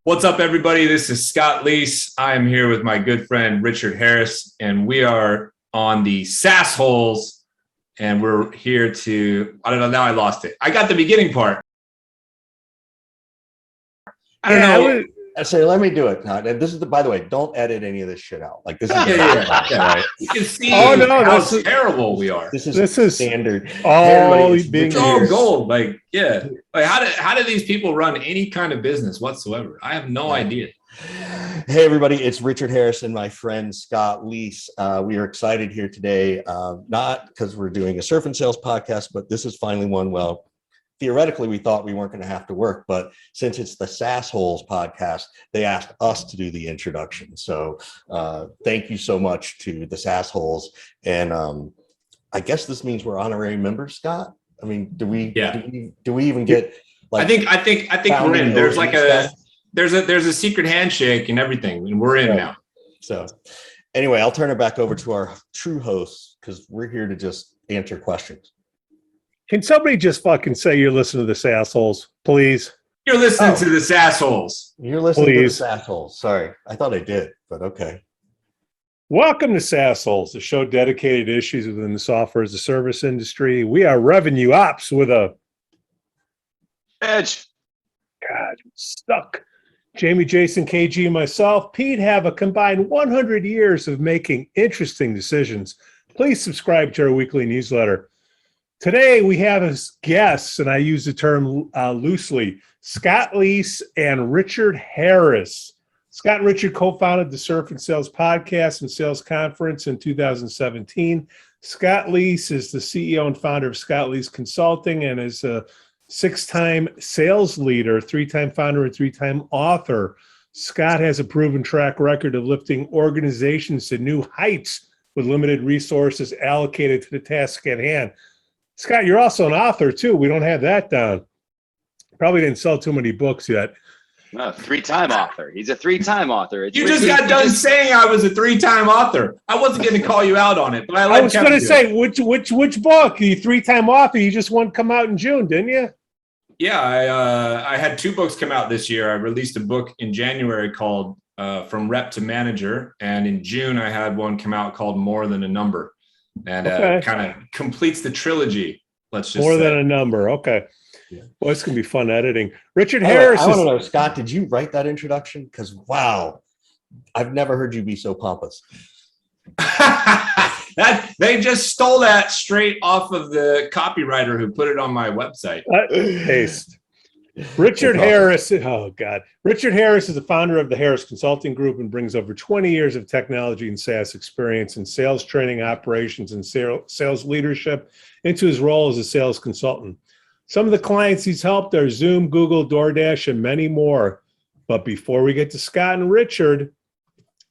What's up, everybody? This is Scott Leese. I am here with my good friend Richard Harris, and we are on the SaasHoles, and we're here to, I don't know, now I lost it. I got the beginning part. I don't know. I say, let me do it. And this is by the way, don't edit any of this shit out. Like this is right. You can see how terrible we are. This is standard. All it's all gold. Like how do these people run any kind of business whatsoever? I have no idea. Hey everybody, it's Richard Harris and my friend Scott Leese. We are excited here today, not because we're doing a surf and sales podcast, but this is finally one. Well, theoretically, we thought we weren't going to have to work, but since it's the SaasHoles podcast, they asked us to do the introduction. So thank you so much to the SaasHoles. And I guess this means we're honorary members, Scott. I mean, do we even get like? I think we're in. There's like there's a secret handshake and everything, and we're in now. So anyway, I'll turn it back over to our true hosts because we're here to just answer questions. Can somebody just fucking say you're listening to the SaasHoles, please? You're listening to the SaasHoles. You're listening to the SaasHoles. Sorry, I thought I did, but okay. Welcome to SaasHoles, the show dedicated to issues within the software as a service industry. We are revenue ops with a edge. God, I'm stuck. Jamie, Jason, KG, and myself, Pete, have a combined 100 years of making interesting decisions. Please subscribe to our weekly newsletter. Today, we have as guests, and I use the term loosely, Scott Leese and Richard Harris. Scott and Richard co-founded the Surf and Sales Podcast and Sales Conference in 2017. Scott Leese is the CEO and founder of Scott Leese Consulting and is a 6-time sales leader, 3-time founder, and 3-time author. Scott has a proven track record of lifting organizations to new heights with limited resources allocated to the task at hand. Scott, you're also an author, too. We don't have that down. Probably didn't sell too many books yet. No, 3-time author. He's a 3-time author. You just got done saying I was a 3-time author. I wasn't going to call you out on it, but I was going to say, which book? The 3-time author. You just one come out in June, didn't you? Yeah, I had 2 books come out this year. I released a book in January called From Rep to Manager, and in June I had one come out called More Than a Number. And kind of completes the trilogy. Let's just More than a number. Okay. Yeah. Well, it's going to be fun editing. Richard Harris. I want to know, Scott, did you write that introduction? Because, wow, I've never heard you be so pompous. They just stole that straight off of the copywriter who put it on my website. Paste. Richard Harris, oh God. Richard Harris is the founder of the Harris Consulting Group and brings over 20 years of technology and SaaS experience in sales training, operations, and sales leadership into his role as a sales consultant. Some of the clients he's helped are Zoom, Google, DoorDash, and many more. But before we get to Scott and Richard,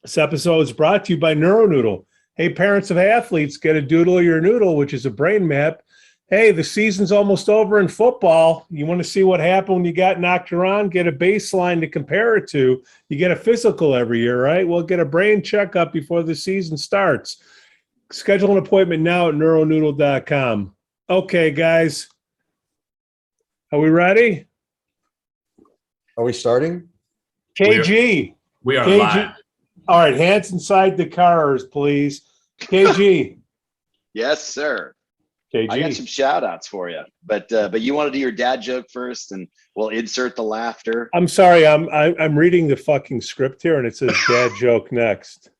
this episode is brought to you by NeuroNoodle. Hey, parents of athletes, get a doodle of your noodle, which is a brain map. Hey, the season's almost over in football. You want to see what happened when you got knocked around? Get a baseline to compare it to. You get a physical every year, right? Well, get a brain checkup before the season starts. Schedule an appointment now at neuronoodle.com. Okay, guys. Are we ready? Are we starting? KG. We are KG. live. All right, hands inside the cars, please. KG. Yes, sir. KG. I got some shout outs for you, but you want to do your dad joke first and we'll insert the laughter. I'm sorry. I'm reading the fucking script here and it says dad joke next.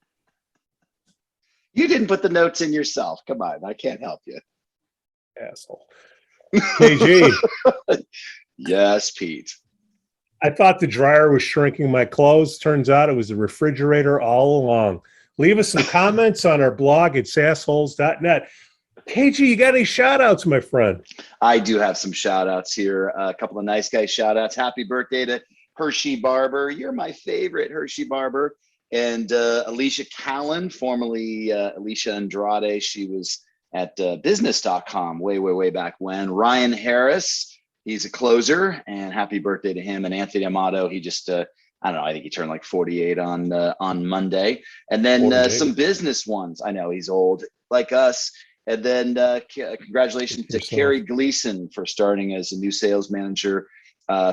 You didn't put the notes in yourself. Come on. I can't help you. Asshole. KG. Yes, Pete. I thought the dryer was shrinking my clothes. Turns out it was the refrigerator all along. Leave us some comments on our blog at SaasHoles.net. KG, you got any shout outs, my friend? I do have some shout outs here. A couple of nice guy shout outs. Happy birthday to Hershey Barber. You're my favorite, Hershey Barber. And Alicia Callan, formerly Alicia Andrade. She was at business.com way back when. Ryan Harris, he's a closer, and happy birthday to him. And Anthony Amato, he just, I don't know, I think he turned like 48 on Monday. And then some business ones. I know he's old like us. And then congratulations to Carrie Gleason for starting as a new sales manager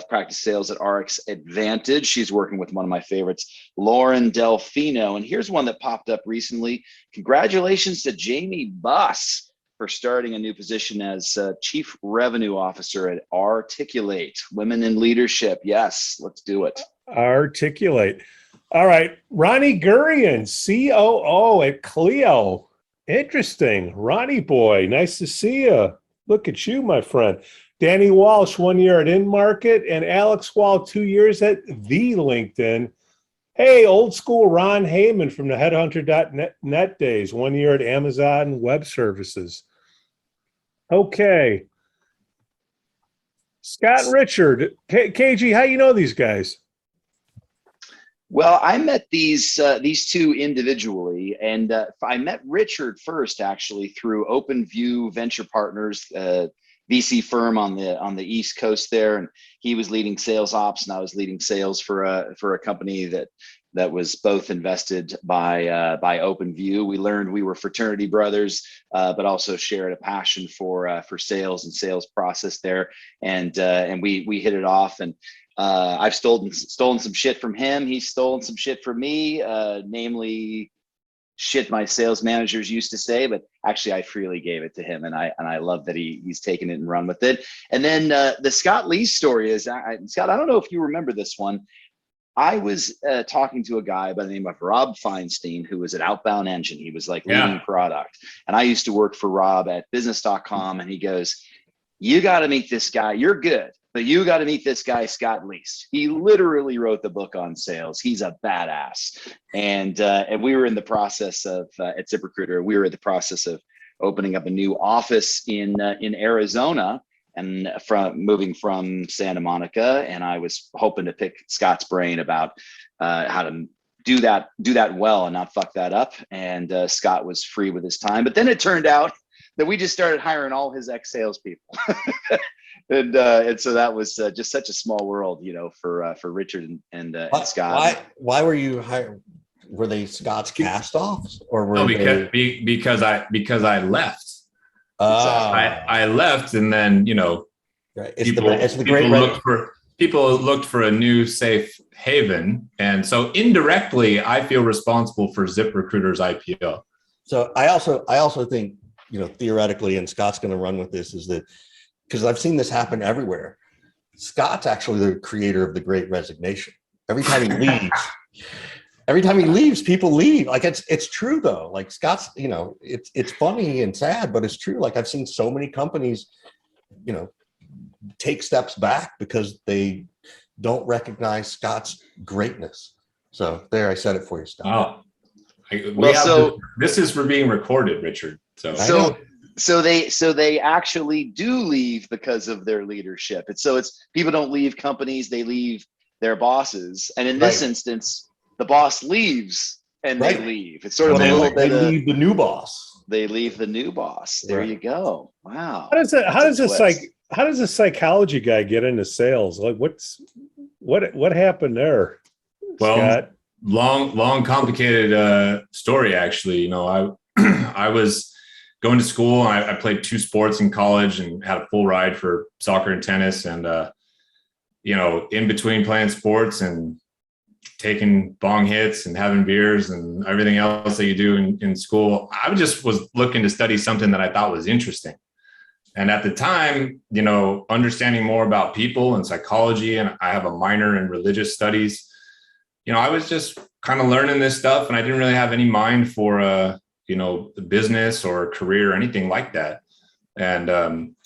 practice sales at RX Advantage. She's working with one of my favorites, Lauren Delfino. And here's one that popped up recently. Congratulations to Jamie Buss for starting a new position as Chief Revenue Officer at Articulate. Women in Leadership. Yes, let's do it. Articulate. All right. Ronnie Gurian, COO at Clio. Interesting. Ronnie boy, nice to see you. Look at you, my friend. Danny Walsh, 1 year at InMarket, and Alex Wall, 2 years at The LinkedIn. Hey, old school Ron Heyman from the Headhunter.net days, 1 year at Amazon Web Services. Okay. Scott and Richard. KG, how you know these guys? Well, I met these two individually, and I met Richard first actually through OpenView Venture Partners, VC firm on the East Coast there, and he was leading sales ops, and I was leading sales for a company that was both invested by OpenView. We learned we were fraternity brothers, but also shared a passion for sales and sales process there, and we hit it off. And I've stolen some shit from him. He's stolen some shit from me, namely shit my sales managers used to say, but actually I freely gave it to him, and I love that he's taken it and run with it. And then the Scott Leese story is, Scott, I don't know if you remember this one. I was talking to a guy by the name of Rob Feinstein, who was at Outbound Engine. He was like leading product, and I used to work for Rob at business.com, and he goes, "You got to meet this guy. You're good, but you got to meet this guy, Scott Leese. He literally wrote the book on sales. He's a badass." And we were in the process of at ZipRecruiter. We were in the process of opening up a new office in Arizona, and moving from Santa Monica. And I was hoping to pick Scott's brain about how to do that well and not fuck that up. And Scott was free with his time. But then it turned out that we just started hiring all his ex-salespeople. And so that was just such a small world, for Richard and Scott. Why were you hired? Were they Scott's cast-offs, or were because I left. I left, and then right. people looked for a new safe haven, and so indirectly, I feel responsible for ZipRecruiter's IPO. So I also think theoretically, and Scott's going to run with this, is that because I've seen this happen everywhere. Scott's actually the creator of the Great Resignation. Every time he leaves, people leave. Like it's true though. Like Scott's, it's funny and sad, but it's true. Like I've seen so many companies, take steps back because they don't recognize Scott's greatness. So there, I said it for you, Scott. This is for being recorded, Richard. So they actually do leave because of their leadership. It's people don't leave companies, they leave their bosses. And in this instance, the boss leaves and they leave. It's sort of they leave the new boss. They leave the new boss. There you go. Wow. How does a psychology guy get into sales? Like what happened there? Well, Scott? long complicated story actually. I was going to school, and I played 2 sports in college and had a full ride for soccer and tennis. And, in between playing sports and taking bong hits and having beers and everything else that you do in school, I just was looking to study something that I thought was interesting. And at the time, understanding more about people and psychology, and I have a minor in religious studies, I was just kind of learning this stuff, and I didn't really have any mind for, business or career or anything like that. And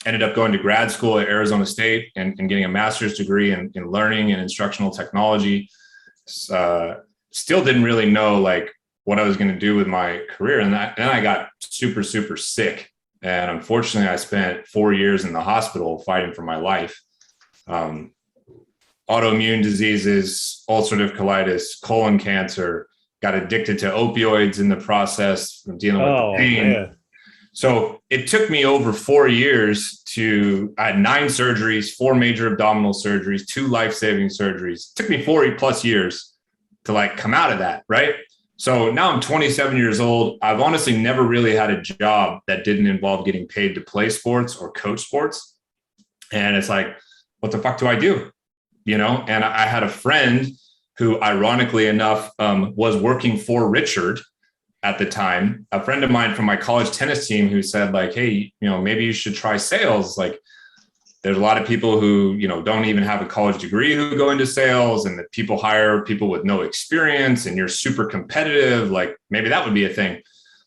ended up going to grad school at Arizona State and getting a master's degree in learning and instructional technology. Still didn't really know like what I was going to do with my career. And then I got super, super sick. And unfortunately, I spent 4 years in the hospital fighting for my life. Autoimmune diseases, ulcerative colitis, colon cancer, got addicted to opioids in the process from dealing with the pain. Man. So it took me over 4 years I had 9 surgeries, 4 major abdominal surgeries, 2 life-saving surgeries. It took me 40+ years to like come out of that, right? So now I'm 27 years old. I've honestly never really had a job that didn't involve getting paid to play sports or coach sports. And it's like, what the fuck do I do? and I had a friend who, ironically enough, was working for Richard at the time, a friend of mine from my college tennis team, who said, like, hey, maybe you should try sales. Like, there's a lot of people who, don't even have a college degree who go into sales, and that people hire people with no experience, and you're super competitive. Like, maybe that would be a thing.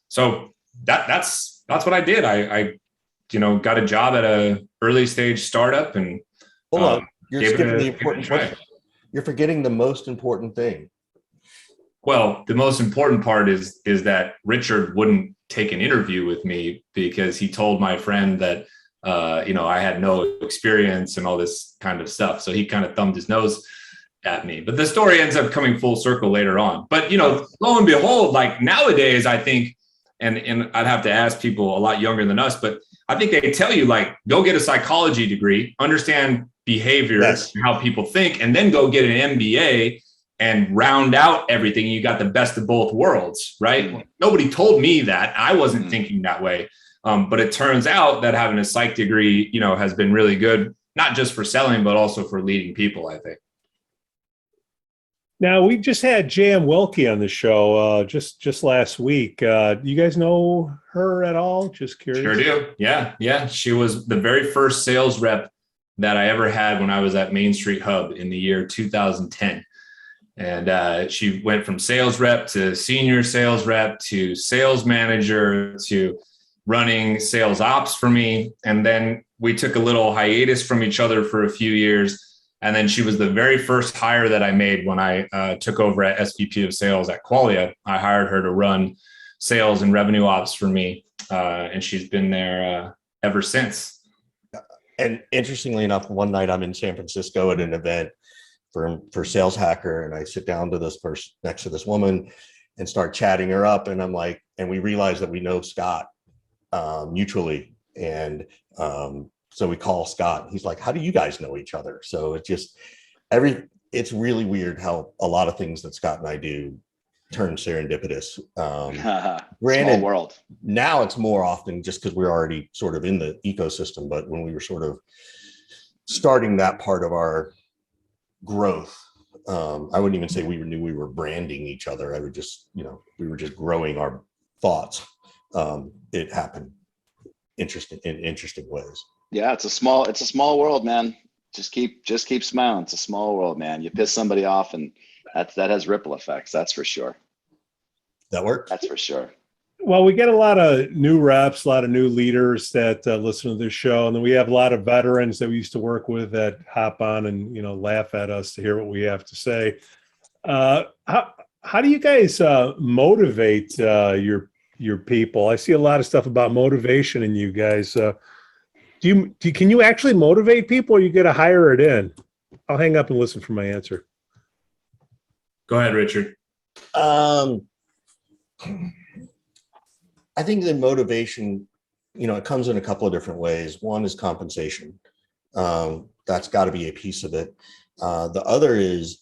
So that's what I did. I got a job at a early stage startup, and hold on, you're skipping the important try. You're forgetting the most important thing. Well, the most important part is that Richard wouldn't take an interview with me because he told my friend that I had no experience and all this kind of stuff. So he kind of thumbed his nose at me. But the story ends up coming full circle later on. But lo and behold, like nowadays, I think, and I'd have to ask people a lot younger than us, but I think they tell you, like, go get a psychology degree, understand behavior, Yes. and how people think, and then go get an MBA and round out everything. You got the best of both worlds, right? Mm-hmm. Nobody told me that. I wasn't thinking that way. But it turns out that having a psych degree, has been really good, not just for selling, but also for leading people, I think. Now, we just had Jan Wilkie on the show just last week. You guys know her at all? Just curious. Sure do. Yeah. She was the very first sales rep that I ever had when I was at Main Street Hub in the year 2010. And she went from sales rep to senior sales rep to sales manager to running sales ops for me. And then we took a little hiatus from each other for a few years. And then she was the very first hire that I made when I took over at SVP of sales at Qualia. I hired her to run sales and revenue ops for me. And she's been there ever since. And interestingly enough, one night I'm in San Francisco at an event for Sales Hacker, and I sit down to this person next to this woman and start chatting her up, and I'm like, and we realize that we know Scott mutually, and so we call Scott. He's like, how do you guys know each other? So it's just it's really weird how a lot of things that Scott and I do turn serendipitous. Granted, small world. Now it's more often just because we're already sort of in the ecosystem, but when we were sort of starting that part of our growth, I wouldn't even say we knew we were branding each other. I would just, we were just growing our thoughts. It happened in interesting ways. Yeah, it's a small world, man. Just keep smiling. It's a small world, man. You piss somebody off, and that has ripple effects. That's for sure. That works. That's for sure. Well, we get a lot of new reps, a lot of new leaders that listen to this show. And then we have a lot of veterans that we used to work with that hop on and, laugh at us to hear what we have to say. How do you guys motivate your people? I see a lot of stuff about motivation in you guys. Can you actually motivate people, or you get to hire it in? I'll hang up and listen for my answer. Go ahead, Richard. I think the motivation, it comes in a couple of different ways. One is compensation. That's got to be a piece of it. The other is,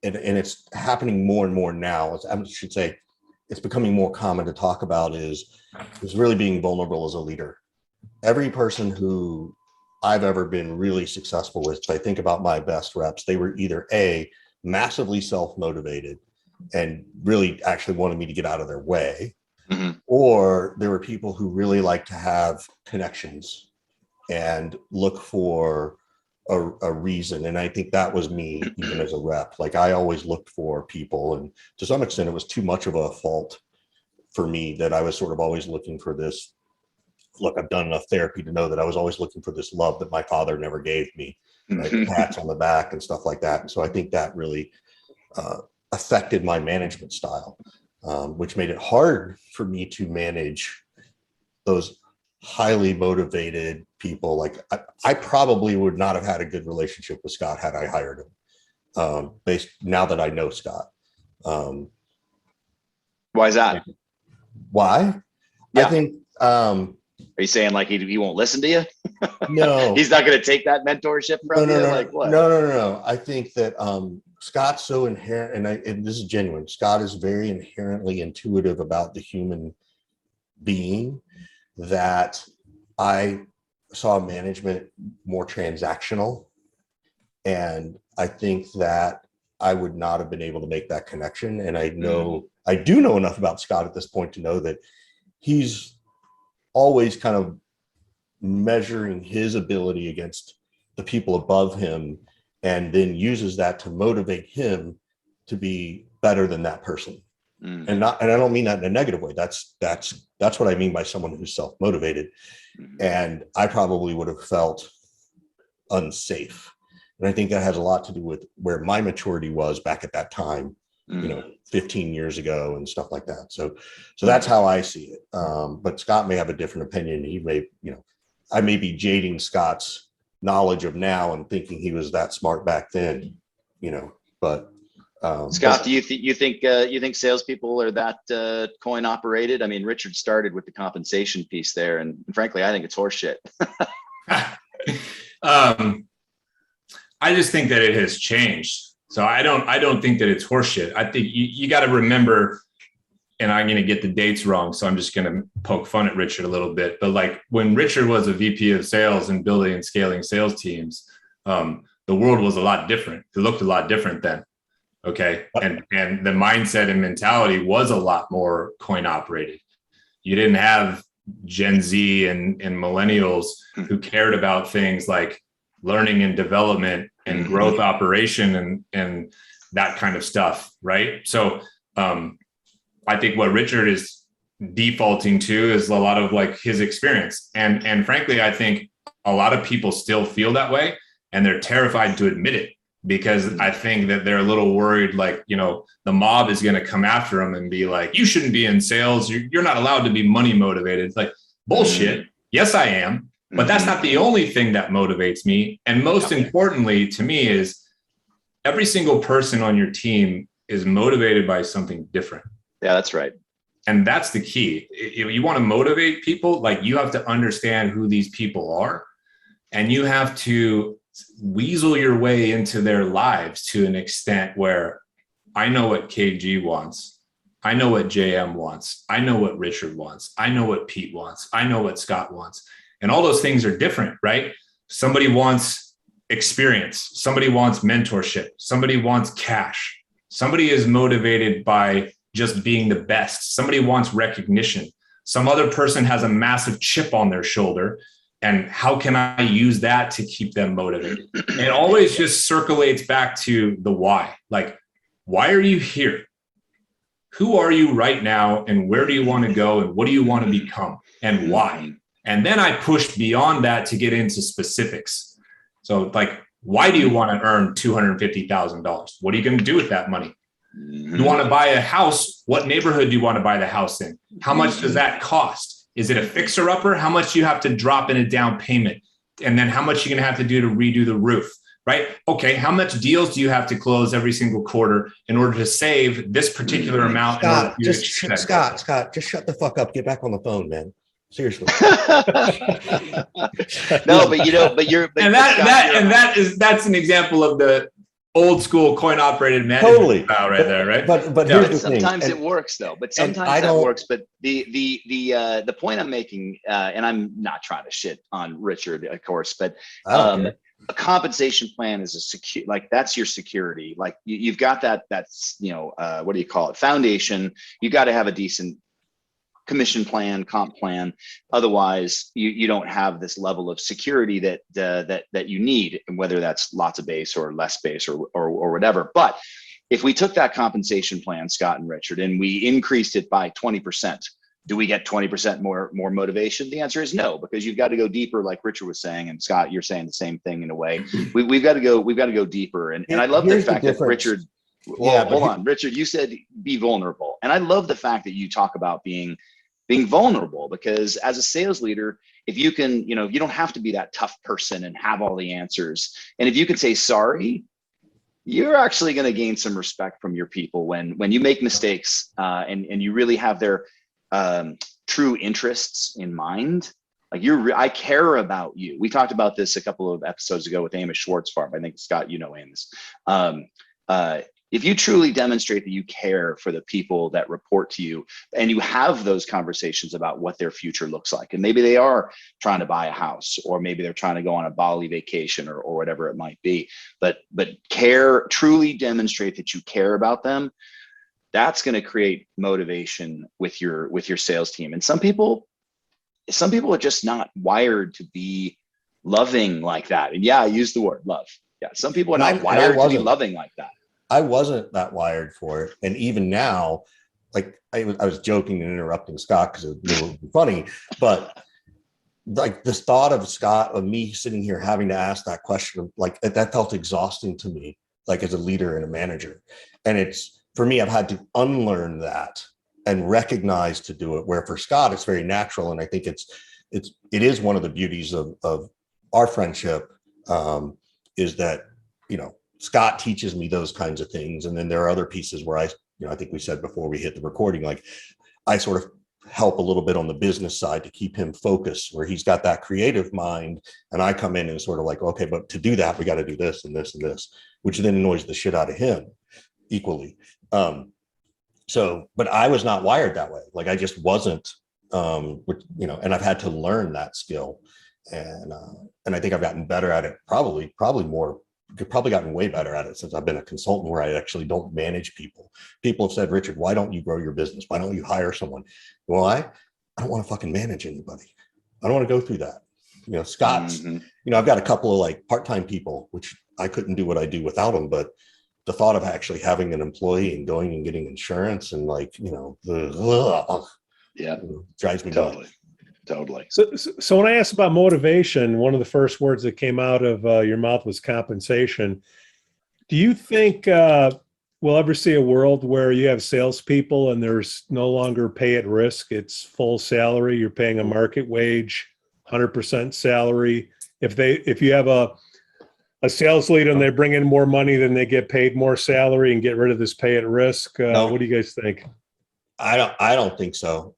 and it's happening more and more now, I should say, it's becoming more common to talk about is really being vulnerable as a leader. Every person who I've ever been really successful with, so I think about my best reps, they were either A, massively self-motivated and really actually wanted me to get out of their way, or there were people who really like to have connections and look for a reason. And I think that was me even as a rep. Like, I always looked for people, and to some extent it was too much of a fault for me that I was sort of always looking for this. Look, I've done enough therapy to know that I was always looking for this love that my father never gave me, like pats on the back and stuff like that. And so I think that really affected my management style, which made it hard for me to manage those highly motivated people. Like, I probably would not have had a good relationship with Scott had I hired him, based now that I know Scott. Why is that? Why? Yeah. I think, are you saying like he won't listen to you? no, He's not going to take that mentorship from you? Like what? No. I think that Scott's so inherent, and this is genuine. Scott is very inherently intuitive about the human being, that I saw management more transactional And I think that I would not have been able to make that connection. And I do know enough about Scott at this point to know that he's always kind of measuring his ability against the people above him, and then uses that to motivate him to be better than that person. And I don't mean that in a negative way. That's what I mean by someone who's self-motivated. And I probably would have felt unsafe. And I think that has a lot to do with where my maturity was back at that time, 15 years ago and stuff like that. So that's how I see it. But Scott may have a different opinion. He may, I may be jading Scott's knowledge of now and thinking he was that smart back then, but Scott, do you think salespeople are that coin operated? I mean, Richard started with the compensation piece there, and frankly, I think it's horseshit. I just think that it has changed. So I don't think that it's horseshit. I think you got to remember, and I'm going to get the dates wrong, so I'm just going to poke fun at Richard a little bit. But like when Richard was a VP of sales and building and scaling sales teams, the world was a lot different. It looked a lot different then. Okay. And the mindset and mentality was a lot more coin operated. You didn't have Gen Z and millennials who cared about things like learning and development and growth operation and that kind of stuff. Right. So I think what Richard is defaulting to is a lot of like his experience. And frankly, I think a lot of people still feel that way and they're terrified to admit it, because I think that they're a little worried, like, the mob is going to come after them and be like, you shouldn't be in sales. You're not allowed to be money motivated. It's like, bullshit. Yes, I am. But that's not the only thing that motivates me. And most importantly to me is every single person on your team is motivated by something different. Yeah, that's right. And that's the key. If you want to motivate people, like, you have to understand who these people are, and you have to weasel your way into their lives to an extent where I know what KG wants. I know what JM wants. I know what Richard wants. I know what Pete wants. I know what Scott wants. And all those things are different, right? Somebody wants experience. Somebody wants mentorship. Somebody wants cash. Somebody is motivated by just being the best. Somebody wants recognition. Some other person has a massive chip on their shoulder. And how can I use that to keep them motivated? It always just circulates back to the why. Like, why are you here? Who are you right now? And where do you want to go? And what do you want to become? And why? And then I pushed beyond that to get into specifics. So like, why do you want to earn $250,000? What are you going to do with that money? You want to buy a house. What neighborhood do you want to buy the house in? How much does that cost? Is it a fixer upper? How much do you have to drop in a down payment? And then how much are you going to have to do to redo the roof, right? Okay. How much deals do you have to close every single quarter in order to save this particular amount? Scott, just shut the fuck up. Get back on the phone, man. Seriously. No, that's an example of the old school coin operated management style right there, right? But here's the thing. Sometimes it works though. But sometimes that works. But the point I'm making, and I'm not trying to shit on Richard, of course, but a compensation plan is that's your security. Like you've got that's what do you call it? Foundation. You got to have a decent commission plan, comp plan. Otherwise, you don't have this level of security that you need, and whether that's lots of base or less base or whatever. But if we took that compensation plan, Scott and Richard, and we increased it by 20%, do we get 20% more motivation? The answer is no, because you've got to go deeper, like Richard was saying, and Scott, you're saying the same thing in a way. We've got to go deeper. And I love the fact that Richard. Well, hold on, Richard, you said be vulnerable. And I love the fact that you talk about being vulnerable, because as a sales leader, if you can, you don't have to be that tough person and have all the answers. And if you can say sorry, you're actually going to gain some respect from your people when you make mistakes and you really have their true interests in mind. Like I care about you. We talked about this a couple of episodes ago with Amos Schwartzfarb. I think, Scott, Amos. if you truly demonstrate that you care for the people that report to you, and you have those conversations about what their future looks like, and maybe they are trying to buy a house, or maybe they're trying to go on a Bali vacation, or whatever it might be, but truly demonstrate that you care about them, that's going to create motivation with your sales team. And some people are just not wired to be loving like that. And yeah, I use the word love. Yeah, some people are not wired to be loving like that. I wasn't that wired for it. And even now, like I was joking and interrupting Scott because it was funny, but like this thought of Scott, of me sitting here having to ask that question, like that felt exhausting to me, like as a leader and a manager. And it's, for me, I've had to unlearn that and recognize to do it, where for Scott, it's very natural. And I think it is one of the beauties of our friendship, is that, Scott teaches me those kinds of things. And then there are other pieces where I think we said before we hit the recording, like I sort of help a little bit on the business side to keep him focused, where he's got that creative mind. And I come in and sort of like, okay, but to do that, we got to do this and this and this, which then annoys the shit out of him equally. But I was not wired that way. Like I just wasn't, and I've had to learn that skill. And I think I've gotten better at it, probably gotten way better at it since I've been a consultant, where I actually don't manage people. People have said, Richard, why don't you grow your business? Why don't you hire someone? Well, I don't want to fucking manage anybody. I don't want to go through that. Scott's, I've got a couple of like part-time people, which I couldn't do what I do without them. But the thought of actually having an employee and going and getting insurance and like, drives me totally. nuts. Totally. So when I asked about motivation, one of the first words that came out of your mouth was compensation. Do you think we'll ever see a world where you have salespeople and there's no longer pay at risk? It's full salary. You're paying a market wage, 100% salary. If you have a sales lead and they bring in more money, then they get paid more salary and get rid of this pay at risk. No. What do you guys think? I don't think so.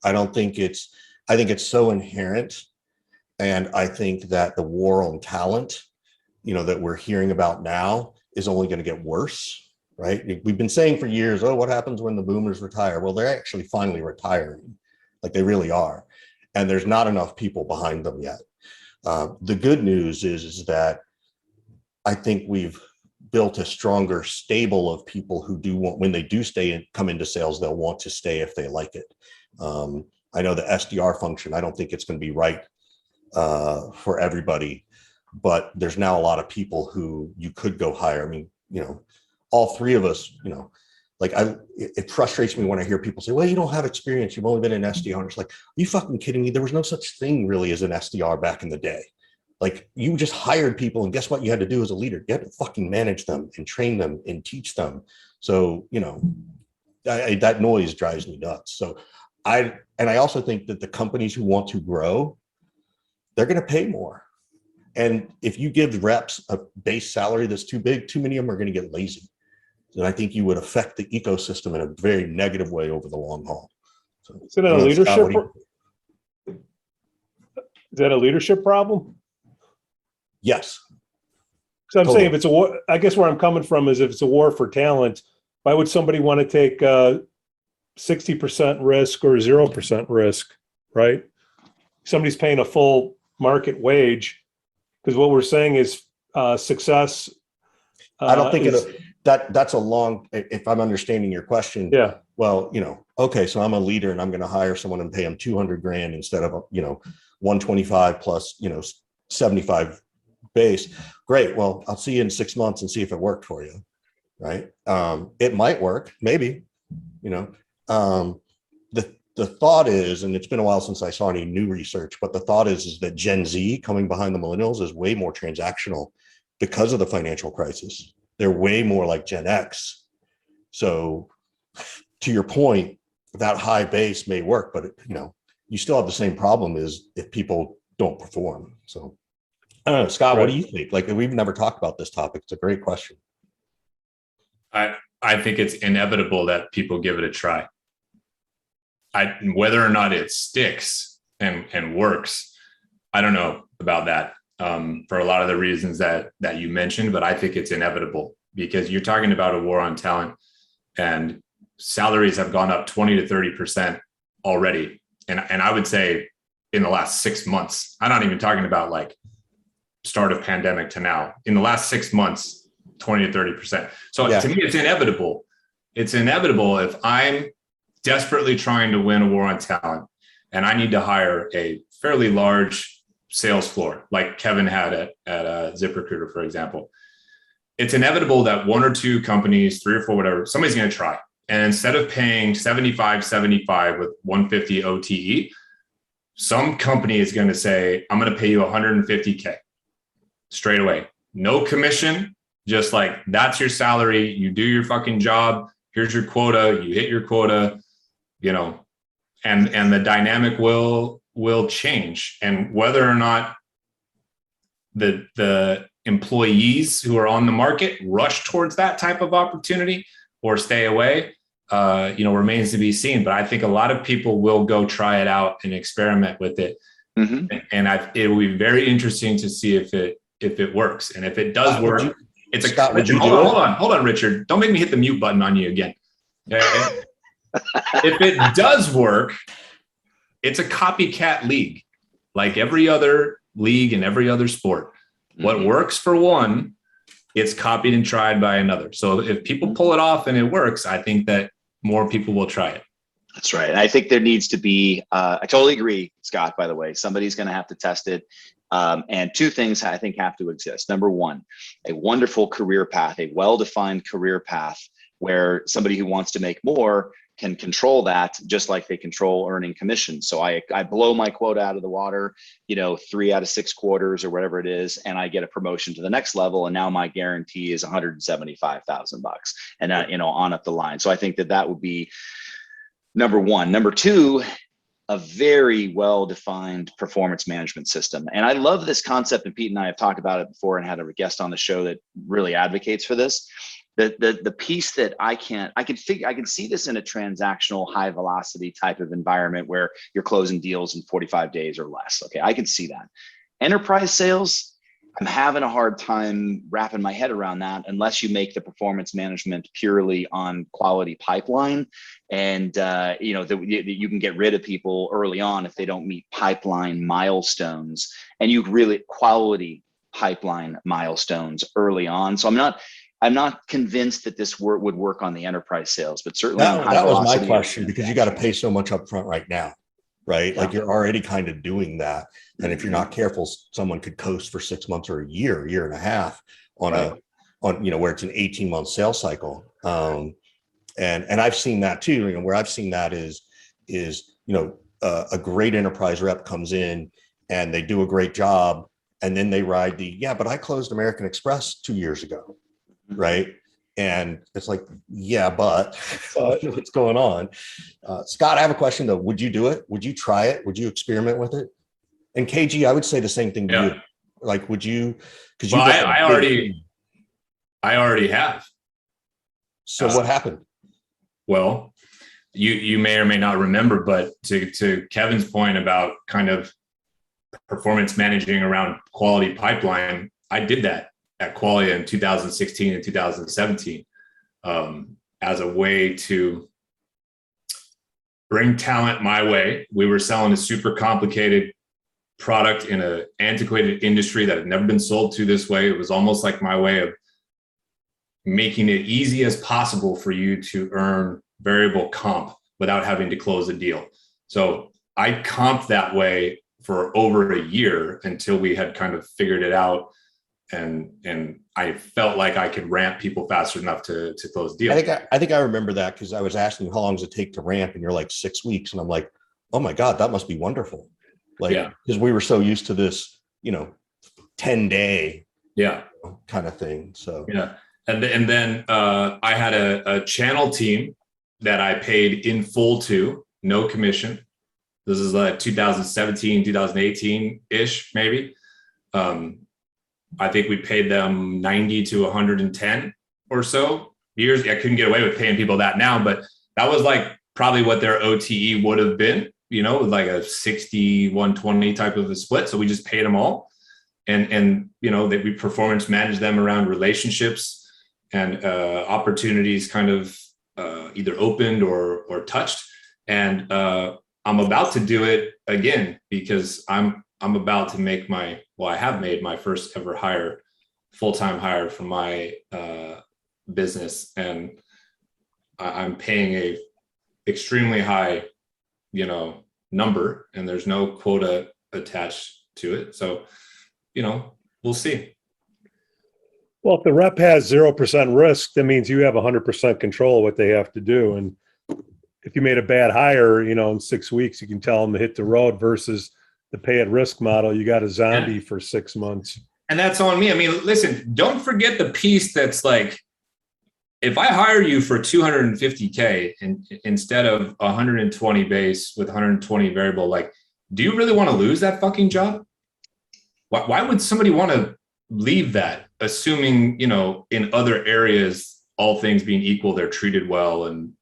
I think it's so inherent. And I think that the war on talent, that we're hearing about now is only going to get worse, right? We've been saying for years, oh, what happens when the boomers retire? Well, they're actually finally retiring. Like they really are. And there's not enough people behind them yet. The good news is that I think we've built a stronger stable of people who do want, when they do come into sales, they'll want to stay if they like it. I know the SDR function, I don't think it's going to be right for everybody, but there's now a lot of people who you could go hire. I mean, all three of us, it frustrates me when I hear people say, well, you don't have experience. You've only been an SDR. And it's like, are you fucking kidding me? There was no such thing really as an SDR back in the day. Like you just hired people, and guess what you had to do as a leader? You had to fucking manage them and train them and teach them. So, that noise drives me nuts. So I also think that the companies who want to grow, they're going to pay more. And if you give reps a base salary that's too big, too many of them are going to get lazy. And I think you would affect the ecosystem in a very negative way over the long haul. So, is it a leadership? Is that a leadership problem? Yes. So I'm saying if it's a war, I guess where I'm coming from is if it's a war for talent, why would somebody want to take 60% risk or 0% risk, right? Somebody's paying a full market wage, because what we're saying is success. I don't think that's a long, if I'm understanding your question. Yeah. Well, okay, so I'm a leader and I'm going to hire someone and pay them $200,000 instead of, 125 plus, 75 base. Great. Well, I'll see you in 6 months and see if it worked for you. Right. It might work, maybe, the thought is, and it's been a while since I saw any new research, but the thought is that Gen Z coming behind the millennials is way more transactional because of the financial crisis. They're way more like Gen X. So to your point, that high base may work, but you still have the same problem is if people don't perform. So I don't know, Scott, What do you think? Like, we've never talked about this topic. It's a great question. I think it's inevitable that people give it a try. Whether or not it sticks and works, I don't know about that for a lot of the reasons that you mentioned, but I think it's inevitable because you're talking about a war on talent, and salaries have gone up 20 to 30% already. And I would say in the last 6 months, I'm not even talking about like start of pandemic to now. In the last 6 months, 20 to 30%. So to me, it's inevitable. It's inevitable if I'm desperately trying to win a war on talent and I need to hire a fairly large sales floor like Kevin had at ZipRecruiter, for example. It's inevitable that one or two companies, 3 or 4, whatever, somebody's going to try. And instead of paying 75 with 150 OTE, some company is going to say, I'm going to pay you 150K straight away. No commission, just like that's your salary. You do your fucking job. Here's your quota. You hit your quota, you know, and the dynamic will change. And whether or not the employees who are on the market rush towards that type of opportunity or stay away, remains to be seen. But I think a lot of people will go try it out and experiment with it. Mm-hmm. And it will be very interesting to see if it works. And if it does work, it's Scott, Richard, hold on, Richard. Don't make me hit the mute button on you again. If it does work, it's a copycat league, like every other league and every other sport. Mm-hmm. What works for one, it's copied and tried by another. So if people pull it off and it works, I think that more people will try it. That's right. And I think there needs to be, I totally agree, Scott, by the way, somebody's going to have to test it. And two things I think have to exist. Number one, a wonderful career path, a well-defined career path where somebody who wants to make more can control that just like they control earning commission. So I blow my quota out of the water, 3 out of 6 quarters or whatever it is, and I get a promotion to the next level. And now my guarantee is $175,000 and on up the line. So I think that would be number one. Number two, a very well-defined performance management system. And I love this concept, and Pete and I have talked about it before and had a guest on the show that really advocates for this. The piece that I can see this in a transactional high velocity type of environment where you're closing deals in 45 days or less. Okay, I can see that. Enterprise sales, I'm having a hard time wrapping my head around that unless you make the performance management purely on quality pipeline, and you can get rid of people early on if they don't meet pipeline milestones, and you really quality pipeline milestones early on. So I'm not convinced that this would work on the enterprise sales, but certainly that was my question, because you got to pay so much upfront right now, right? Yeah. Like you're already kind of doing that. And if you're not careful, someone could coast for 6 months or a year and a half on where it's an 18-month sales cycle. And I've seen that too, where I've seen that is a great enterprise rep comes in and they do a great job. And then they ride but I closed American Express 2 years ago. Right. And it's like, but what's going on? Scott, I have a question though. Would you do it? Would you try it? Would you experiment with it? And KG, I would say the same thing to you. Like, would you? Because I already have. So what happened? Well, you may or may not remember, but to Kevin's point about kind of performance managing around quality pipeline, I did that at Qualia in 2016 and 2017 as a way to bring talent my way. We were selling a super complicated product in an antiquated industry that had never been sold to this way. It was almost like my way of making it easy as possible for you to earn variable comp without having to close a deal. So I comped that way for over a year until we had kind of figured it out. And I felt like I could ramp people faster enough to close deals. I think I remember that because I was asking how long does it take to ramp, and you're like 6 weeks, and I'm like, oh my God, that must be wonderful. Because we were so used to this, 10-day kind of thing. So and then I had a channel team that I paid in full to, no commission. This is like 2017, 2018 ish, maybe. I think we paid them 90 to 110 or so years. I couldn't get away with paying people that now, but that was like probably what their OTE would have been, like a 60, 120 type of a split. So we just paid them all. And we performance managed them around relationships, and opportunities kind of either opened or touched. And I'm about to do it again because I'm about to make I have made my first ever full-time hire for my business, and I'm paying a extremely high, number, and there's no quota attached to it. So, we'll see. Well, if the rep has 0% risk, that means you have 100% control of what they have to do. And if you made a bad hire, in 6 weeks, you can tell them to hit the road versus the pay at risk model. You got a zombie for 6 months. And that's on me. I mean, listen, don't forget the piece that's like, if I hire you for $250K instead of 120 base with 120 variable, like, do you really want to lose that fucking job? Why would somebody want to leave that, assuming, in other areas, all things being equal, they're treated well and,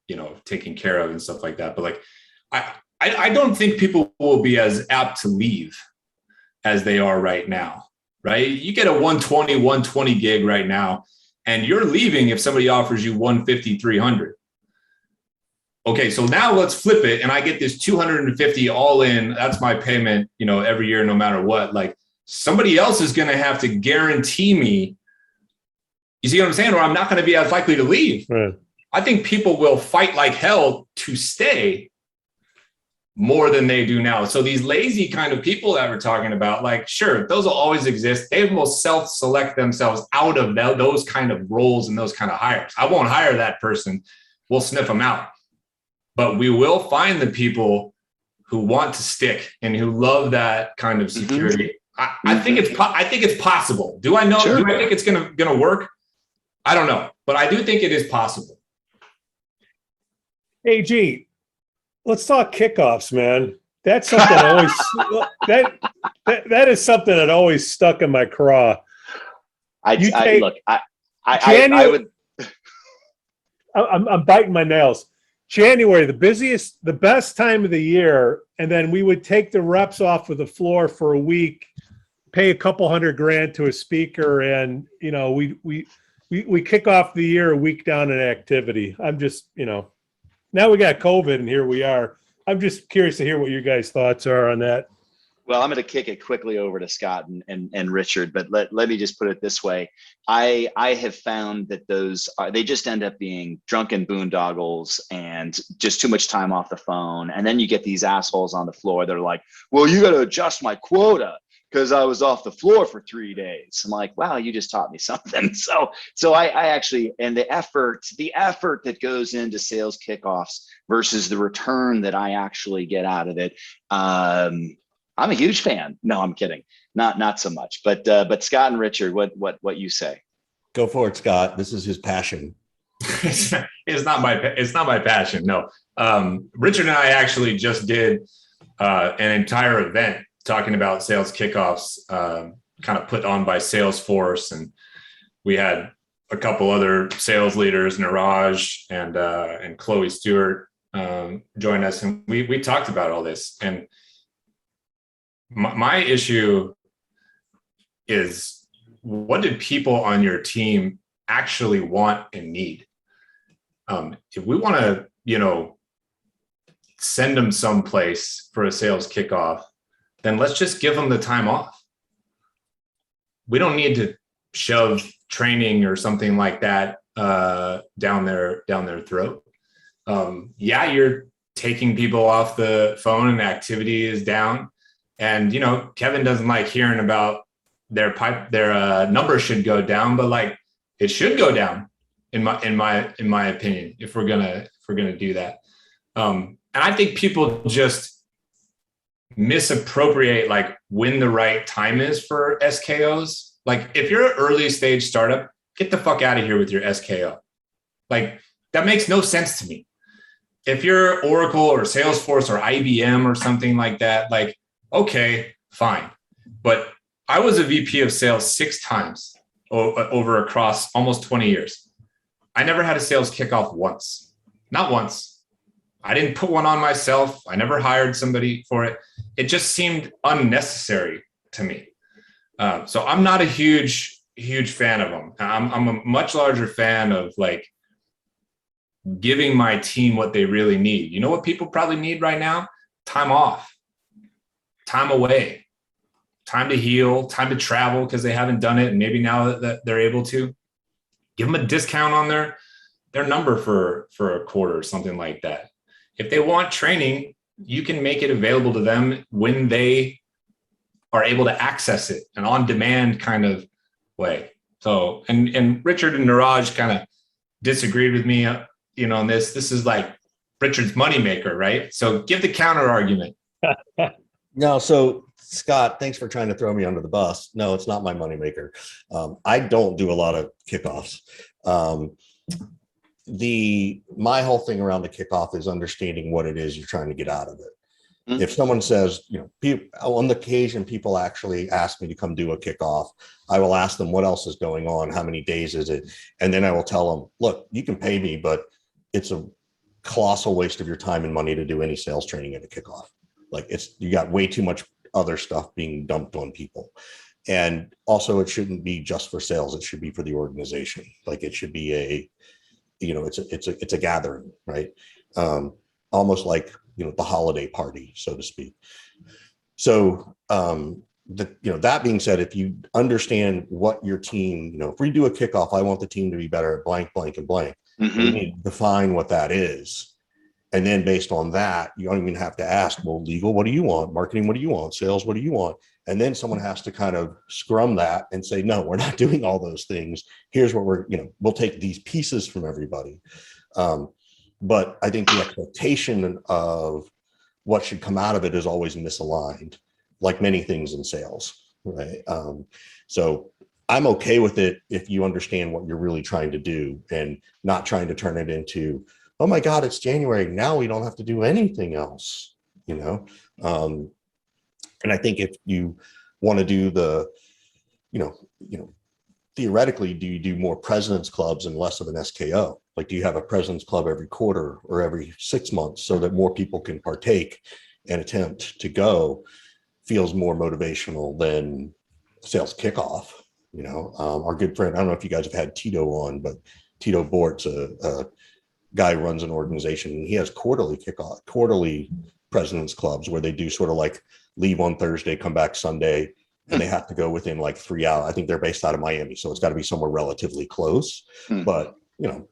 taken care of and stuff like that. But like, I don't think people will be as apt to leave as they are right now, right? You get a 120 gig right now, and you're leaving if somebody offers you 150, 300. Okay, so now let's flip it, and I get this 250 all in. That's my payment, every year, no matter what. Like, somebody else is going to have to guarantee me. You see what I'm saying? Or I'm not going to be as likely to leave. Right. I think people will fight like hell to stay more than they do now. So these lazy kind of people that we're talking about, like, sure, those will always exist. They will self-select themselves out of those kind of roles and those kind of hires. I won't hire that person. We'll sniff them out. But we will find the people who want to stick and who love that kind of security. I think it's possible. Do I know? Sure. Do I think it's gonna work? I don't know, but I do think it is possible. Hey, G, let's talk kickoffs, man. That's something always that is something that always stuck in my craw. I would. I'm biting my nails. January, the best time of the year, and then we would take the reps off of the floor for a week, pay a couple $100,000 to a speaker, and we kick off the year a week down in activity. I'm just, now we got COVID and here we are. I'm just curious to hear what your guys' thoughts are on that. Well, I'm going to kick it quickly over to Scott and Richard, but let me just put it this way. I have found that they just end up being drunken boondoggles and just too much time off the phone. And then you get these assholes on the floor that are like, well, you got to adjust my quota because I was off the floor for 3 days. I'm like, wow, you just taught me something. So I actually, and the effort that goes into sales kickoffs versus the return that I actually get out of it. I'm a huge fan. No, I'm kidding. Not so much. But Scott and Richard, what you say? Go for it, Scott. This is his passion. It's not my passion. No. Richard and I actually just did an entire event talking about sales kickoffs, kind of put on by Salesforce, and we had a couple other sales leaders, Niraj and Chloe Stewart, join us, and we talked about all this. And my issue is, what do people on your team actually want and need? If we want to, send them someplace for a sales kickoff, then let's just give them the time off. We don't need to shove training or something like that down their throat. Yeah, you're taking people off the phone and activity is down. And, Kevin doesn't like hearing about their number should go down, but like, it should go down in my opinion, if we're gonna do that. And I think people just misappropriate like when the right time is for SKOs. Like, if you're an early stage startup, get the fuck out of here with your SKO. Like, that makes no sense to me. If you're Oracle or Salesforce or IBM or something like that, like, okay, fine. But I was a VP of sales 6 times over across almost 20 years. I never had a sales kickoff once, not once. I didn't put one on myself. I never hired somebody for it. It just seemed unnecessary to me. So I'm not a huge huge fan of them. I'm a much larger fan of like giving my team what they really need. You know what people probably need right now? Time off, time away, time to heal, time to travel because they haven't done it. And maybe now that they're able to, give them a discount on their number for a quarter or something like that. If they want training, you can make it available to them when they are able to access it, an on-demand kind of way. So, and Richard and Niraj kind of disagreed with me, on this. This is like Richard's moneymaker, right? So give the counter argument. No, so Scott, thanks for trying to throw me under the bus. No, it's not my moneymaker. I don't do a lot of kickoffs. My whole thing around the kickoff is understanding what it is you're trying to get out of it. If someone says, on the occasion, people actually ask me to come do a kickoff, I will ask them what else is going on, how many days is it? And then I will tell them, look, you can pay me, but it's a colossal waste of your time and money to do any sales training at a kickoff. Like you got way too much other stuff being dumped on people. And also it shouldn't be just for sales. It should be for the organization. Like it should be it's a gathering, right? Almost like, the holiday party, so to speak. So, that being said, if you understand what your team, if we do a kickoff, I want the team to be better at blank, blank, and blank. We need to define what that is. And then based on that, you don't even have to ask, well, legal, what do you want? Marketing, what do you want? Sales, what do you want? And then someone has to kind of scrum that and say, no, we're not doing all those things. Here's what we'll take these pieces from everybody. But I think the expectation of what should come out of it is always misaligned, like many things in sales, right? So I'm okay with it if you understand what you're really trying to do and not trying to turn it into, oh my God, it's January. Now we don't have to do anything else, And I think if you want to do theoretically, do you do more president's clubs and less of an SKO? Like, do you have a president's club every quarter or every 6 months so that more people can partake and attempt to go? Feels more motivational than sales kickoff. Our good friend, I don't know if you guys have had Tito on, but Tito Bort's a guy who runs an organization, and he has quarterly president's clubs where they do sort of like leave on Thursday, come back Sunday, and they have to go within like 3 hours. I think they're based out of Miami, so it's got to be somewhere relatively close. But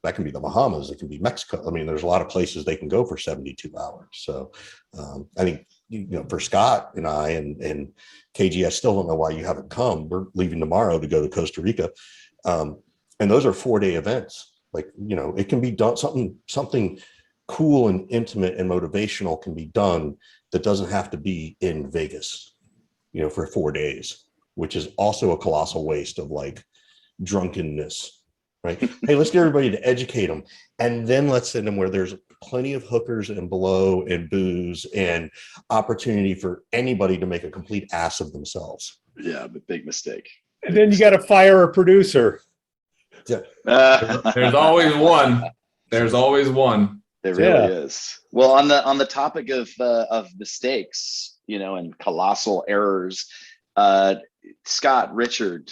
that can be the Bahamas, it can be Mexico. I mean, there's a lot of places they can go for 72 hours. So I think for Scott and I and KG, I still don't know why you haven't come. We're leaving tomorrow to go to Costa Rica, and those are 4-day events. Like it can be done. Something cool and intimate and motivational can be done that doesn't have to be in Vegas, for 4 days, which is also a colossal waste of like drunkenness, right? Hey, let's get everybody to educate them. And then let's send them where there's plenty of hookers and blow and booze and opportunity for anybody to make a complete ass of themselves. Yeah, but big mistake. And then you got to fire a producer. Yeah. There's always one. There's always one. There really is. Well, on the topic of mistakes, and colossal errors, Scott, Richard,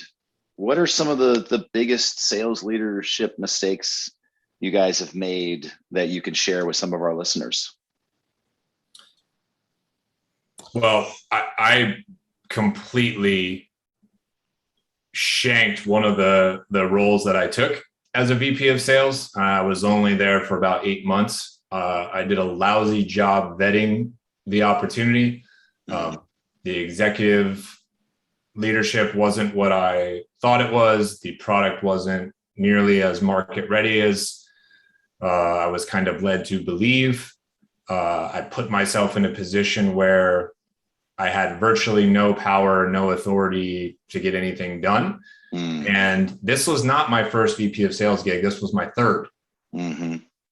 what are some of the biggest sales leadership mistakes you guys have made that you can share with some of our listeners? Well, I completely shanked one of the roles that I took as a VP of sales. I was only there for about 8 months. I did a lousy job vetting the opportunity. The executive leadership wasn't what I thought it was. The product wasn't nearly as market ready as I was kind of led to believe. I put myself in a position where I had virtually no power, no authority to get anything done. And this was not my first VP of sales gig. This was my third.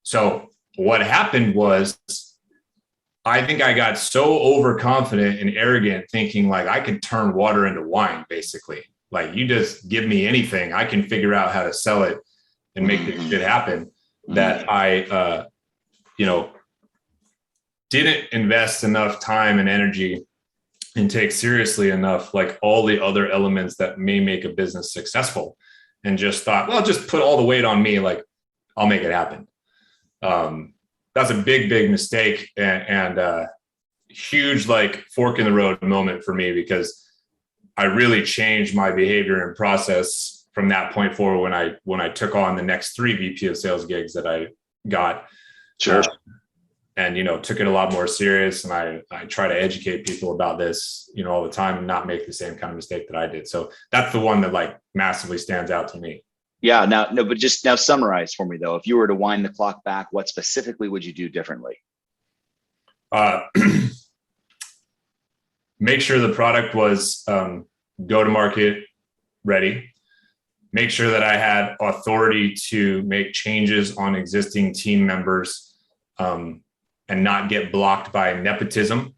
So what happened was, I think I got so overconfident and arrogant, thinking like I could turn water into wine, basically. Like, you just give me anything, I can figure out how to sell it and make this shit happen. That I, didn't invest enough time and energy and take seriously enough like all the other elements that may make a business successful, and just thought, well, just put all the weight on me, like I'll make it happen. That's a big mistake, and huge like fork in the road moment for me, because I really changed my behavior and process from that point forward when I took on the next 3 VP of sales gigs that I got. Sure. And, took it a lot more serious. And I try to educate people about this, all the time, and not make the same kind of mistake that I did. So that's the one that like massively stands out to me. Yeah. But just now summarize for me though. If you were to wind the clock back, what specifically would you do differently? Make sure the product was go-to-market ready. Make sure that I had authority to make changes on existing team members, and not get blocked by nepotism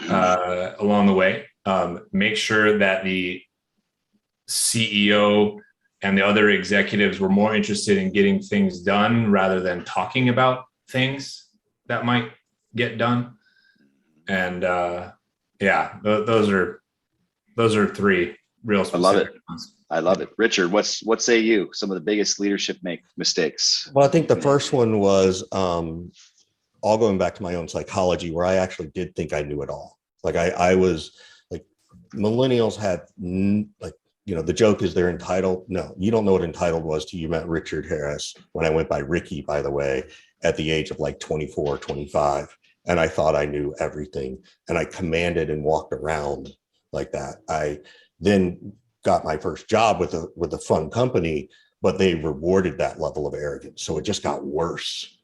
along the way. Make sure that the CEO and the other executives were more interested in getting things done rather than talking about things that might get done. And those are 3 real specific. I love it. ones. I love it. Richard, what say you? Some of the biggest leadership mistakes? Well, I think the first one was all going back to my own psychology, where I actually did think I knew it all. Like I was like, millennials had the joke is they're entitled. No, you don't know what entitled was till you met Richard Harris, when I went by Ricky, by the way, at the age of like 24, 25. And I thought I knew everything, and I commanded and walked around like that. I then got my first job with a fun company, but they rewarded that level of arrogance. So it just got worse.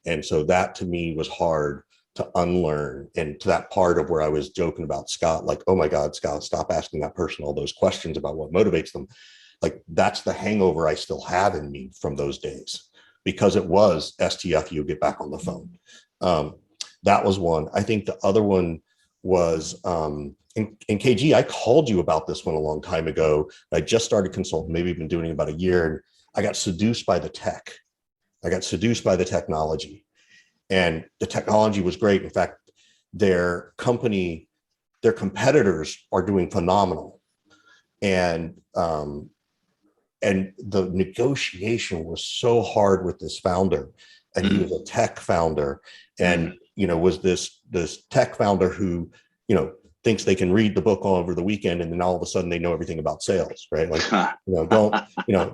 And so that to me was hard to unlearn. And to that part of where I was joking about Scott, like, oh my God, Scott, stop asking that person all those questions about what motivates them. Like, that's the hangover I still have in me from those days, because it was STF, you get back on the phone. That was one. I think the other one was, in KG, I called you about this one a long time ago. I just started consulting, maybe been doing it about a year, and I got seduced by the tech. I got seduced by the technology, and the technology was great. In fact, their competitors are doing phenomenal. And the negotiation was so hard with this founder, and he was a tech founder, and, was this tech founder who, thinks they can read the book all over the weekend, and then all of a sudden they know everything about sales, right? Like,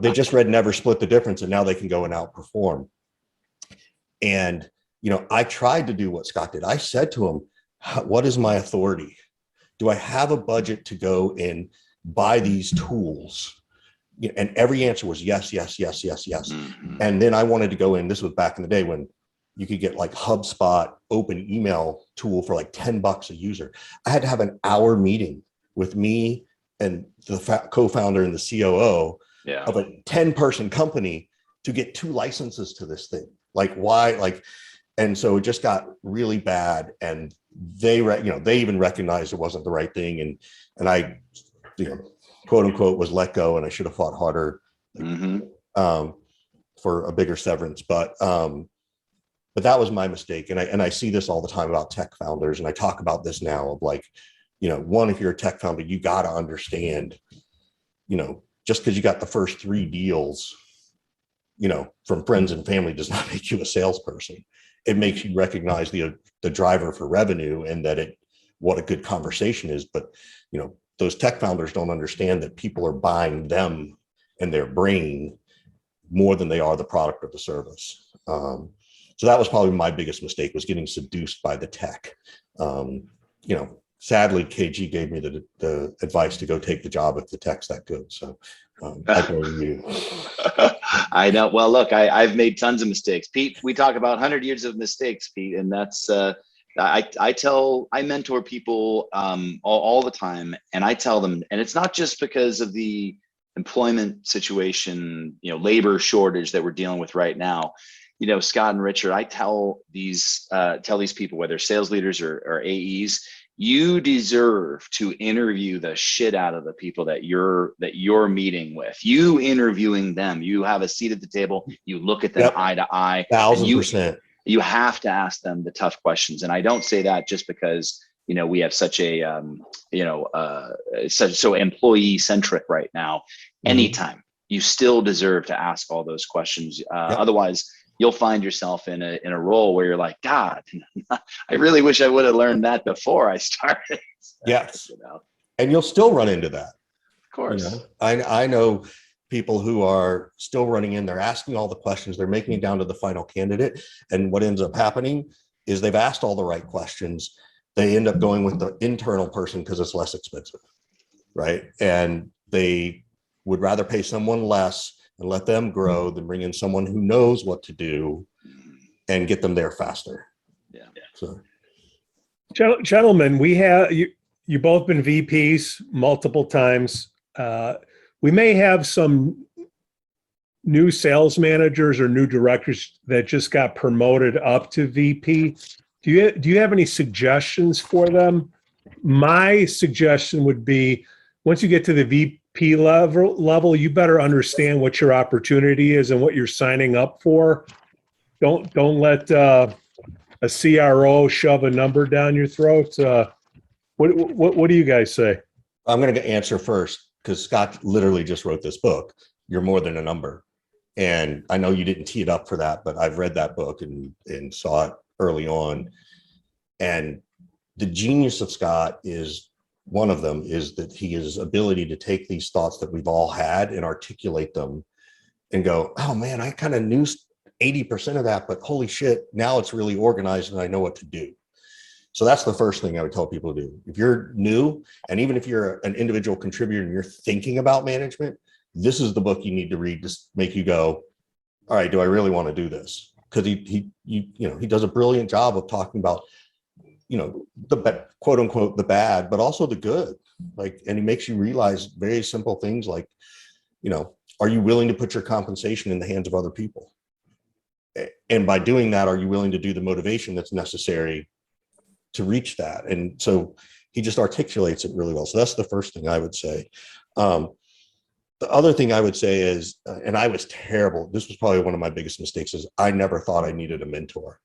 they just read Never Split the Difference, and now they can go and outperform. And, I tried to do what Scott did. I said to him, what is my authority? Do I have a budget to go and buy these tools? And every answer was yes, yes, yes, yes, yes. Mm-hmm. And then I wanted to go in, this was back in the day when you could get like HubSpot open email tool for like $10 a user. I had to have an hour meeting with me and the co-founder and the COO of a 10-person company to get 2 licenses to this thing. Like, why? And so it just got really bad. And they even recognized it wasn't the right thing. And I, quote unquote, was let go, and I should have fought harder for a bigger severance. But that was my mistake. And I see this all the time about tech founders. And I talk about this now of like, one, if you're a tech founder, you got to understand, just because you got the first 3 deals, from friends and family does not make you a salesperson. It makes you recognize the driver for revenue, and that what a good conversation is. But, those tech founders don't understand that people are buying them and their brain more than they are the product or the service. So that was probably my biggest mistake, was getting seduced by the tech. Sadly, KG gave me the advice to go take the job if the tech's that good. So I blame you. I know. Well, look, I've made tons of mistakes, Pete. We talk about 100 years of mistakes, Pete, and that's I mentor people all the time, and I tell them, and it's not just because of the employment situation, labor shortage that we're dealing with right now. Scott and Richard, I tell these people, whether sales leaders or AEs, you deserve to interview the shit out of the people that you're meeting with. You interviewing them, you have a seat at the table, you look at them eye to eye. 1,000%. You have to ask them the tough questions. And I don't say that just because we have such a, so employee centric right now. Anytime you still deserve to ask all those questions. Otherwise, you'll find yourself in a role where you're like, God, I really wish I would have learned that before I started. Yes. And you'll still run into that. Of course. I know people who are still running in, they're asking all the questions, they're making it down to the final candidate. And what ends up happening is they've asked all the right questions. They end up going with the internal person because it's less expensive, right? And they would rather pay someone less and let them grow than bring in someone who knows what to do and get them there faster. Yeah. So, gentlemen, we have you both been VPs multiple times. We may have some new sales managers or new directors that just got promoted up to VP. Do you have any suggestions for them? My suggestion would be, once you get to the VP level, you better understand what your opportunity is and what you're signing up for. Don't let a CRO shove a number down your throat. What do you guys say? I'm going to answer first because Scott literally just wrote this book, You're More Than a Number. And I know you didn't tee it up for that, but I've read that book and saw it early on. And the genius of Scott is, one of them is that his ability to take these thoughts that we've all had and articulate them and go, oh man, I kind of knew 80% of that, but holy shit, now it's really organized and I know what to do. So that's the first thing I would tell people to do. If you're new, and even if you're an individual contributor and you're thinking about management, this is the book you need to read to make you go, all right, do I really want to do this? Because he does a brilliant job of talking about, the quote unquote, the bad, but also the good. And he makes you realize very simple things like, are you willing to put your compensation in the hands of other people? And by doing that, are you willing to do the motivation that's necessary to reach that? And so he just articulates it really well. So that's the first thing I would say. The other thing I would say is, and I was terrible, this was probably one of my biggest mistakes, is I never thought I needed a mentor.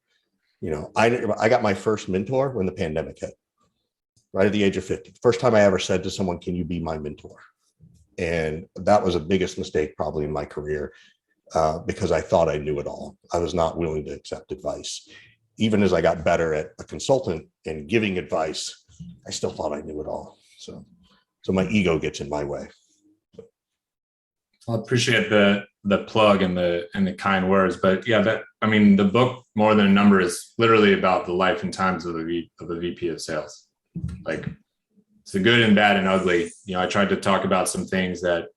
I got my first mentor when the pandemic hit, right at the age of 50. First time I ever said to someone, can you be my mentor? And that was the biggest mistake probably in my career, because I thought I knew it all. I was not willing to accept advice. Even as I got better at a consultant and giving advice, I still thought I knew it all. So my ego gets in my way. I appreciate the plug and the kind words, but yeah, the book More Than a Number is literally about the life and times of the VP of sales. Like, it's the good and bad and ugly. I tried to talk about some things that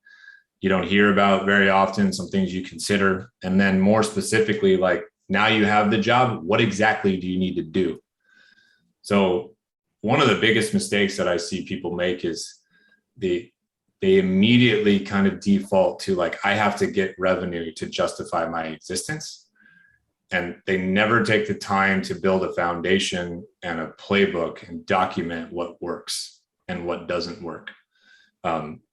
you don't hear about very often, some things you consider, and then more specifically, like, now you have the job, what exactly do you need to do? So one of the biggest mistakes that I see people make is they immediately kind of default to, like, I have to get revenue to justify my existence. And they never take the time to build a foundation and a playbook and document what works and what doesn't work.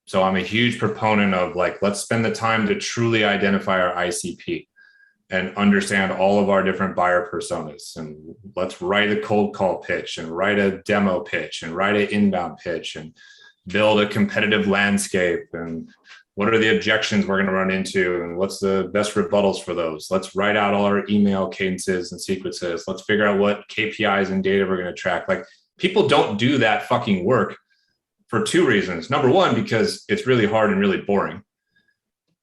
So I'm a huge proponent of, like, let's spend the time to truly identify our ICP and understand all of our different buyer personas. And let's write a cold call pitch and write a demo pitch and write an inbound pitch and build a competitive landscape. And what are the objections we're going to run into? And what's the best rebuttals for those? Let's write out all our email cadences and sequences. Let's figure out what KPIs and data we're going to track. Like, people don't do that fucking work for two reasons. Number one, because it's really hard and really boring.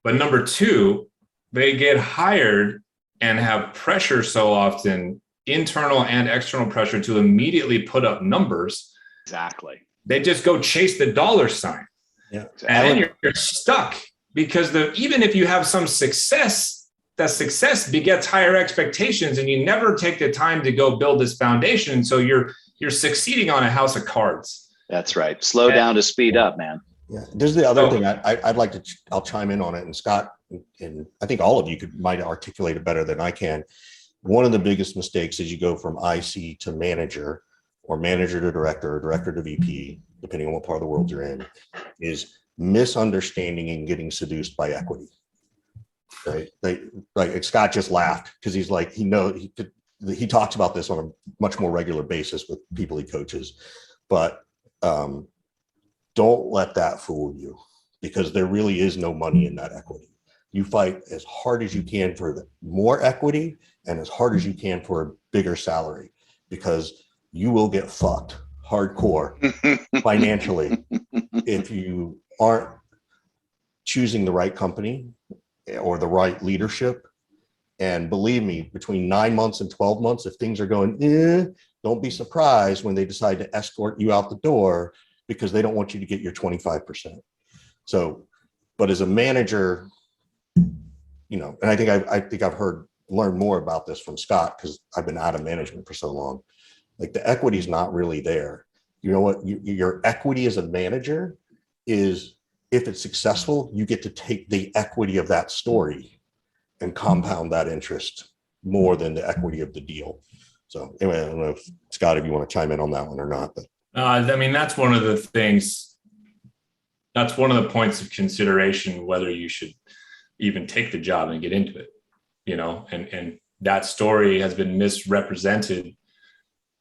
But number two, they get hired and have pressure so often, internal and external pressure, to immediately put up numbers. Exactly. They just go chase the dollar sign. Yeah. And then you're stuck, because even if you have some success, that success begets higher expectations, and you never take the time to go build this foundation. So you're succeeding on a house of cards. That's right. Slow down to speed up, man. Yeah. There's the other thing I'd like to, I'll chime in on it. And Scott, and I think all of you might articulate it better than I can. One of the biggest mistakes is you go from IC to manager, or manager to director, or director to VP, depending on what part of the world you're in, is misunderstanding and getting seduced by equity. Right? Like Scott just laughed because he's like, he talks about this on much more regular basis with people he coaches. But don't let that fool you, because there really is no money in that equity. You fight as hard as you can for the more equity and as hard as you can for a bigger salary, because you will get fucked hardcore financially if you aren't choosing the right company or the right leadership. And believe me, between 9 months and 12 months, if things are going, don't be surprised when they decide to escort you out the door, because they don't want you to get your 25%. So, but as a manager, you know, and I think I've learned more about this from Scott, because I've been out of management for so long. Like, the equity is not really there. You know what? Your equity as a manager is, if it's successful, you get to take the equity of that story and compound that interest more than the equity of the deal. So anyway, I don't know if Scott, if you want to chime in on that one or not. But I mean, that's one of the things. That's one of the points of consideration, whether you should even take the job and get into it, you know, and that story has been misrepresented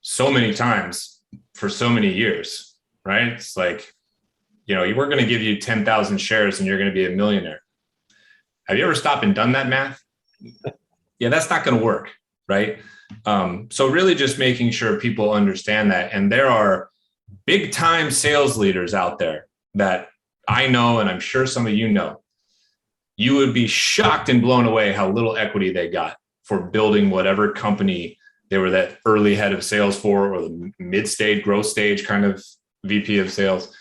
so many times for so many years, right? It's like, you know, we're going to give you 10,000 shares and you're going to be a millionaire. Have you ever stopped and done that math? Yeah, that's not going to work, right? So really just making sure people understand that. And there are big time sales leaders out there that I know, and I'm sure some of you know. You would be shocked and blown away how little equity they got for building whatever company they were that early head of sales for, or the mid-stage, growth stage kind of VP of sales.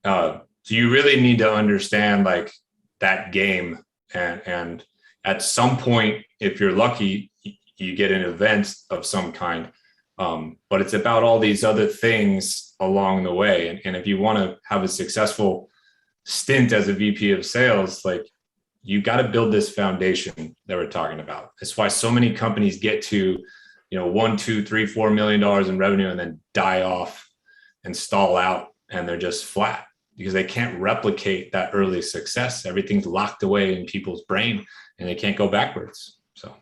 So you really need to understand like that game. And at some point, if you're lucky, you get an event of some kind. But it's about all these other things along the way. And if you want to have a successful stint as a VP of sales, like, you got to build this foundation that we're talking about. That's why so many companies get to, you know, $1, $2, $3, $4 million in revenue and then die off and stall out, and they're just flat because they can't replicate that early success. Everything's locked away in people's brain and they can't go backwards. So,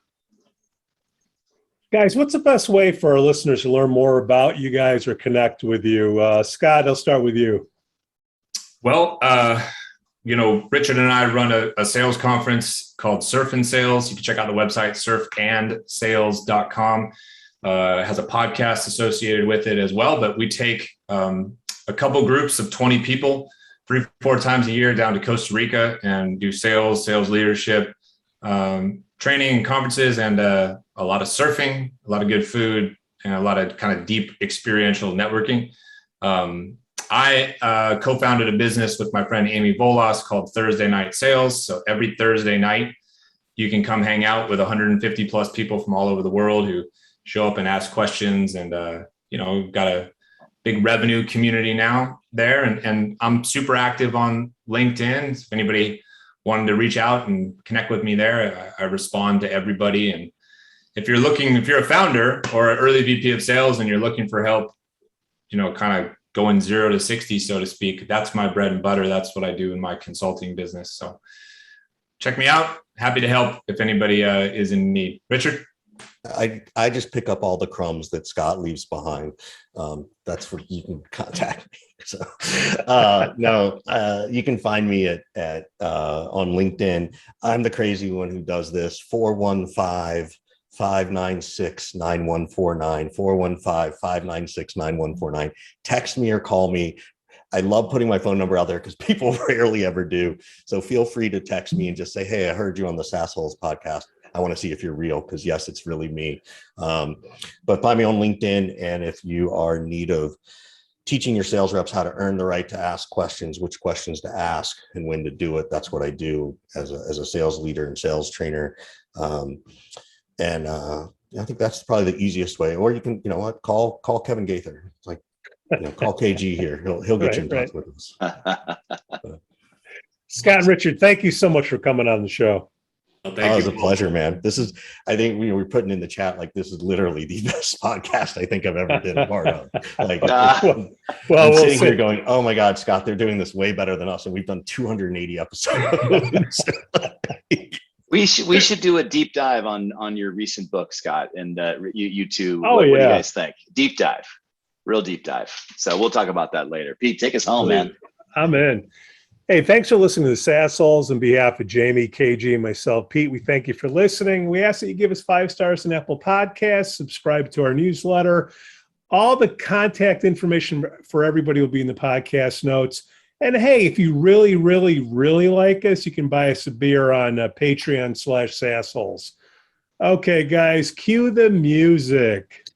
guys, what's the best way for our listeners to learn more about you guys or connect with you? Scott, I'll start with you. Well, you know, Richard and I run a sales conference called Surf and Sales. You can check out the website, surfandsales.com. It has a podcast associated with it as well, but we take a couple groups of 20 people 3-4 times a year down to Costa Rica and do sales leadership, training and conferences, and a lot of surfing, a lot of good food, and a lot of kind of deep experiential networking. I co-founded a business with my friend Amy Volas called ThursdayNightSales. So every Thursday night, you can come hang out with 150 plus people from all over the world who show up and ask questions. And, you know, we've got a big revenue community now there. And I'm super active on LinkedIn. If anybody wanted to reach out and connect with me there, I respond to everybody. And if you're a founder or an early VP of sales and you're looking for help, you know, kind of going 0 to 60, so to speak, that's my bread and butter. That's what I do in my consulting business. So check me out. Happy to help if anybody is in need. Richard? I just pick up all the crumbs that Scott leaves behind. That's where you can contact me. So no, you can find me at on LinkedIn. I'm the crazy one who does this. 415-596-9149, 415-596-9149. Text me or call me. I love putting my phone number out there because people rarely ever do. So feel free to text me and just say, hey, I heard you on the SaasHoles podcast. I want to see if you're real, because yes, it's really me. But find me on LinkedIn. And if you are in need of teaching your sales reps how to earn the right to ask questions, which questions to ask and when to do it, that's what I do as a sales leader and sales trainer. I think that's probably the easiest way. Or you can, you know what, call Kevin Gaither. It's like, you know, call KG here. He'll get you in touch with us. Scott and Richard, thank you so much for coming on the show. Well, It was a pleasure, man. This is, I think we were putting in the chat, like, this is literally the best podcast I think I've ever been a part of. Like, I'm sitting here going, oh my God, Scott, they're doing this way better than us. And we've done 280 episodes. We should do a deep dive on your recent book, Scott, and you two. Oh, What do you yeah. guys think? Deep dive, real deep dive. So we'll talk about that later. Pete, take us home, man. I'm in. Hey, thanks for listening to the SaasHoles. On behalf of Jamie, KG, and myself, Pete, we thank you for listening. We ask that you give us 5 stars on Apple Podcasts, subscribe to our newsletter. All the contact information for everybody will be in the podcast notes. And hey, if you really, really, really like us, you can buy us a beer on Patreon/SaasHoles. Okay, guys, cue the music.